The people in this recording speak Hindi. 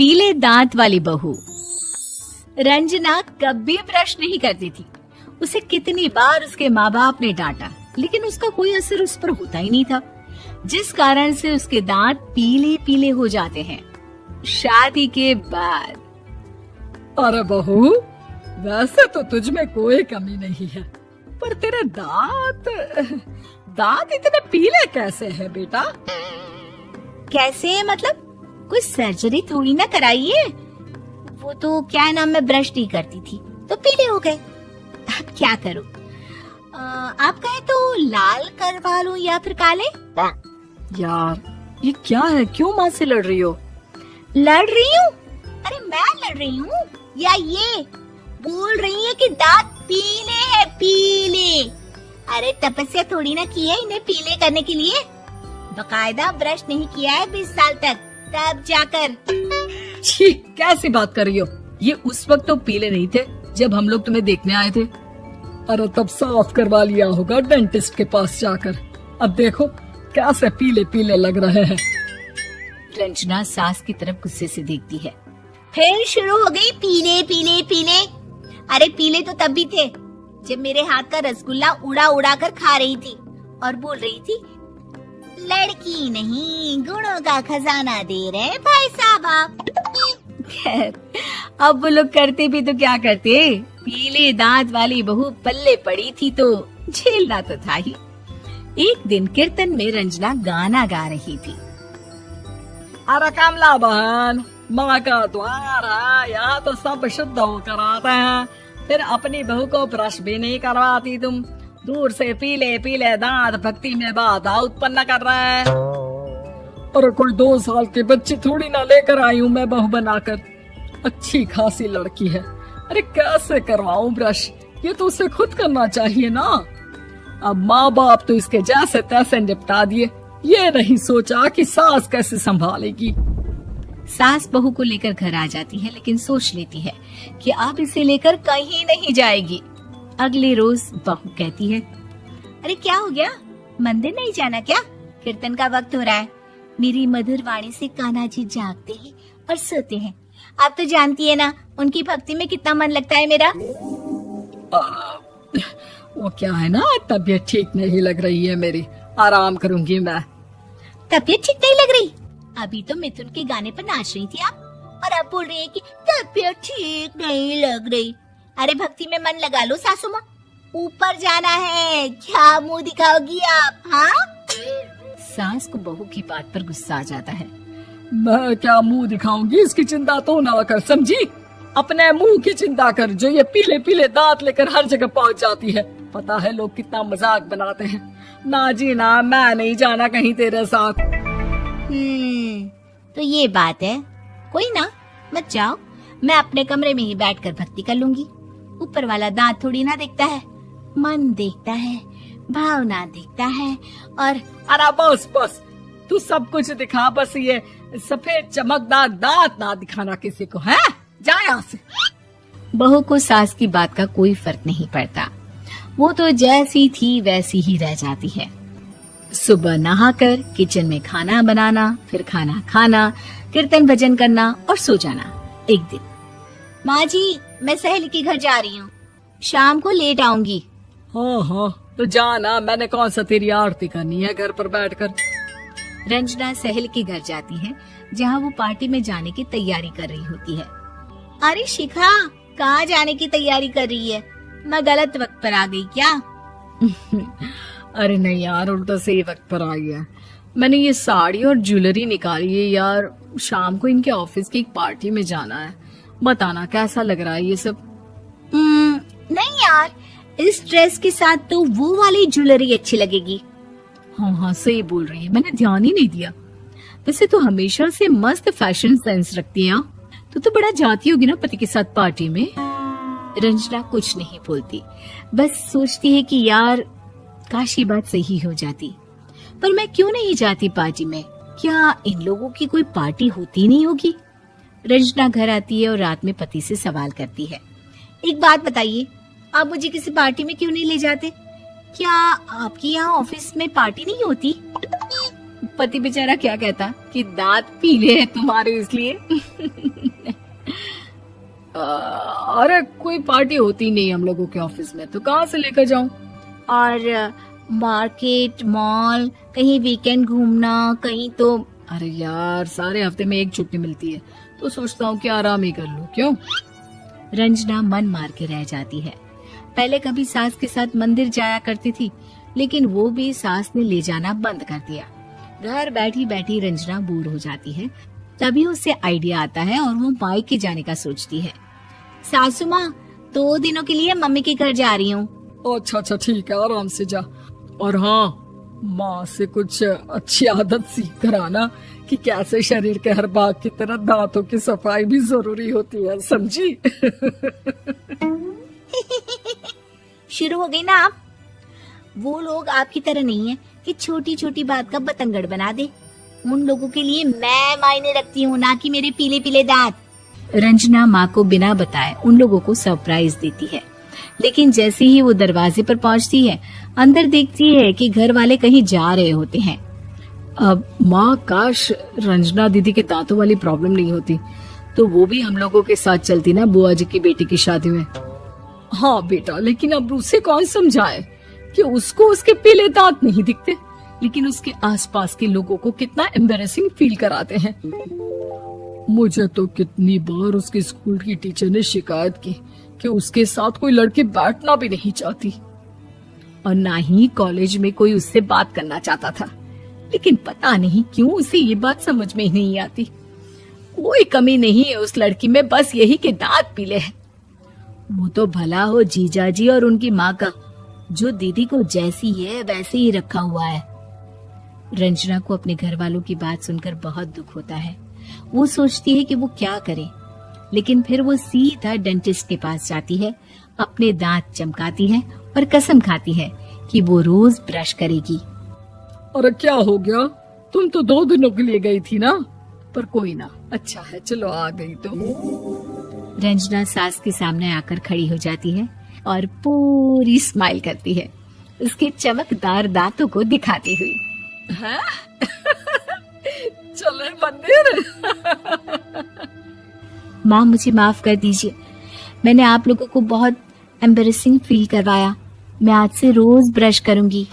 पीले दांत वाली बहू। रंजना कभी ब्रश नहीं करती थी। उसे कितनी बार उसके माँ बाप ने डांटा, लेकिन उसका कोई असर उस पर होता ही नहीं था, जिस कारण से उसके दांत पीले पीले हो जाते हैं। शादी के बाद। अरे बहू, वैसे तो तुझ में कोई कमी नहीं है, पर तेरे दांत इतने पीले कैसे हैं बेटा? कैसे मतलब? कोई सर्जरी थोड़ी ना कराई है। वो तो क्या नाम, मैं ब्रश नहीं करती थी तो पीले हो गए। अब क्या करूं? आप कहें तो लाल करवा लूं या फिर काले? यार ये क्या है, क्यों माँ से लड़ रही हो? लड़ रही हूँ? अरे मैं लड़ रही हूँ या ये बोल रही है कि दांत पीले हैं, पीले। अरे तपस्या थोड़ी ना की है इन्हें पीले करने के लिए। बकायदा ब्रश नहीं किया है 20 साल तक, तब जाकर। छी, कैसी बात कर रही हो? ये उस वक्त तो पीले नहीं थे जब हम लोग तुम्हें देखने आए थे। अरे तब साफ करवा लिया होगा डेंटिस्ट के पास जाकर। अब देखो कैसे पीले पीले लग रहे हैं। रंजना सास की तरफ गुस्से से देखती है। फिर शुरू हो गई पीले पीले पीले। अरे पीले तो तब भी थे जब मेरे हाथ का रसगुल्ला उड़ा उड़ा कर खा रही थी और बोल रही थी, लड़की नहीं गुणों का खजाना दे रहे भाई साहब आप। खैर, अब वो लोग करते भी तो क्या करते, पीले दांत वाली बहू पल्ले पड़ी थी तो झेलना तो था ही। एक दिन कीर्तन में रंजना गाना गा रही थी। अरे कमला बहन, माँ का द्वार है, यहाँ तो सब शुद्ध होकर आते हैं, फिर अपनी बहू को ब्रश भी नहीं करवाती तुम। दूर से पीले पीले दांत भक्ति में बाधा उत्पन्न कर रहे हैं। अरे कोई 2 साल के बच्चे थोड़ी ना लेकर आई हूँ मैं बहू बनाकर। अच्छी खासी लड़की है, अरे कैसे करवाऊं ब्रश? ये तो उसे खुद करना चाहिए ना। अब माँ बाप तो इसके जैसे तैसे निपटा दिए, ये नहीं सोचा कि सास कैसे संभालेगी। सास बहू को लेकर घर आ जाती है, लेकिन सोच लेती है कि अब इसे लेकर कहीं नहीं जाएगी। अगले रोज बहू कहती है, अरे क्या हो गया, मंदिर नहीं जाना क्या? कीर्तन का वक्त हो रहा है। मेरी मधुर वाणी से कान्हा जी जागते हैं और सोते हैं। आप तो जानती है ना उनकी भक्ति में कितना मन लगता है मेरा। वो क्या है ना, तबीयत ठीक नहीं लग रही है मेरी, आराम करूंगी मैं। तबीयत ठीक नहीं लग रही? अभी तो मिथुन के गाने पर नाच रही थी आप, और अब बोल रही है कि तबीयत ठीक नहीं लग रही। अरे भक्ति में मन लगा लो सासू माँ, ऊपर जाना है, क्या मुंह दिखाओगी आप? हाँ? सास को बहू की बात पर गुस्सा आ जाता है। मैं क्या मुंह दिखाऊंगी, इसकी चिंता तो ना कर, समझी? अपने मुंह की चिंता कर, जो ये पीले पीले दांत लेकर हर जगह पहुंच जाती है। पता है लोग कितना मजाक बनाते हैं। ना जी ना, मैं नहीं जाना कहीं तेरे साथ। तो ये बात है। कोई ना, मत जाओ, मैं अपने कमरे में ही बैठकर भक्ति कर लूंगी। ऊपर वाला दांत थोड़ी ना देखता है, मन देखता है, भावना देखता है। और अरे बस बस, तू सब कुछ दिखा, बस ये सफेद चमकदार दांत ना दिखाना किसी को, है? जा यहाँ से। बहू को सास की बात का कोई फर्क नहीं पड़ता, वो तो जैसी थी वैसी ही रह जाती है। सुबह नहाकर किचन में खाना बनाना, फिर खाना खाना, कीर्तन भजन करना और सो जाना। एक दिन, माँ जी मैं सहेली के घर जा रही हूँ, शाम को लेट आऊंगी। हाँ हाँ तो जाना, मैंने कौन सा तेरी आरती करनी है घर पर बैठकर। रंजना सहेली के घर जाती है, जहाँ वो पार्टी में जाने की तैयारी कर रही होती है। अरे शिखा, कहाँ जाने की तैयारी कर रही है? मैं गलत वक्त पर आ गई क्या? अरे नहीं यार, उल्टा सही वक्त पर आई है। मैंने ये साड़ी और ज्वेलरी निकाली है यार, शाम को इनके ऑफिस की एक पार्टी में जाना है। बताना कैसा लग रहा है ये सब? नहीं यार, इस ड्रेस के साथ तो वो वाली ज्वेलरी अच्छी लगेगी। हाँ हाँ सही बोल रही है, मैंने ध्यान ही नहीं दिया। वैसे तो हमेशा से मस्त फैशन सेंस रखती है। तो बड़ा जाती होगी ना पति के साथ पार्टी में। रंजना कुछ नहीं बोलती, बस सोचती है कि यार काश ये बात सही हो जाती। पर मैं क्यों नहीं जाती पार्टी में? क्या इन लोगों की कोई पार्टी होती नहीं होगी? रंजना घर आती है और रात में पति से सवाल करती है, एक बात बताइए, आप मुझे किसी पार्टी में क्यों नहीं ले जाते? क्या आपके यहाँ ऑफिस में पार्टी नहीं होती? पति बेचारा क्या कहता कि दांत पीले हैं तुम्हारे इसलिए। अरे कोई पार्टी होती नहीं हम लोगों के ऑफिस में, तो कहाँ से लेकर जाऊं? और मार्केट, मॉल, कहीं वीकेंड घूमना, कहीं तो। अरे यार, सारे हफ्ते में एक छुट्टी मिलती है, तो सोचता हूँ कि आराम ही कर लूं। क्यों? रंजना मन मार के रह जाती है। पहले कभी सास के साथ मंदिर जाया करती थी, लेकिन वो भी सास ने ले जाना बंद कर दिया। घर बैठी बैठी रंजना बोर हो जाती है। तभी उसे आइडिया आता है और वो मायके जाने का सोचती है। सासू माँ, 2 दिनों के लिए मम्मी के घर जा रही हूँ। अच्छा ठीक है, आराम से जा। और हाँ, माँ से कुछ अच्छी आदत सीख कर आना कि कैसे शरीर के हर भाग की तरह दांतों की सफाई भी जरूरी होती है, समझी? शुरू हो गई ना आप। वो लोग आपकी तरह नहीं है कि छोटी छोटी बात का बतंगड़ बना दे। उन लोगों के लिए मैं मायने रखती हूँ, ना कि मेरे पीले पीले दांत। रंजना माँ को बिना बताए उन लोगों को सरप्राइज देती है, लेकिन जैसे ही वो दरवाजे पर पहुंचती है, अंदर देखती है कि घर वाले कहीं जा रहे होते हैं। अब माँ, काश रंजना दीदी के दांतों वाली प्रॉब्लम नहीं होती, तो वो भी हम लोगों के साथ चलती ना बुआ जी की बेटी की शादी में। हाँ बेटा, लेकिन अब उसे कौन समझाए कि उसको उसके पीले दांत नहीं दिखते, लेकिन उसके आसपास के लोगों को कितना एम्बैरेसिंग फील कराते हैं। मुझे तो कितनी बार उसके स्कूल की टीचर ने शिकायत की कि उसके साथ कोई लड़की बैठना भी नहीं चाहती, और ना ही कॉलेज में कोई उससे बात करना चाहता था। लेकिन पता नहीं क्यों उसे ये बात समझ में ही नहीं आती। कोई कमी नहीं है उस लड़की में, बस यही कि दांत पीले हैं। वो तो भला हो जीजाजी और उनकी माँ का, जो दीदी को जैसी है वैसे ही रखा हुआ है। रंजना को अपने घर वालों की बात सुनकर बहुत दुख होता है। वो सोचती है कि वो क्या करे, लेकिन फिर वो सीधा डेंटिस्ट के पास जाती है, अपने दांत चमकाती है और कसम खाती है कि वो रोज ब्रश करेगी। अरे क्या हो गया? तुम तो 2 दिनों के लिए गई थी ना। पर कोई ना, अच्छा है, चलो आ गई तो। रंजना सास के सामने आकर खड़ी हो जाती है और पूरी स्माइल करती है, उसके चमकदार दांतों को दिखाती हुई। चले मंदिर। माँ, मुझे माफ कर दीजिए, मैंने आप लोगों को बहुत एम्बैरेसिंग फील करवाया। मैं आज से रोज ब्रश करूंगी।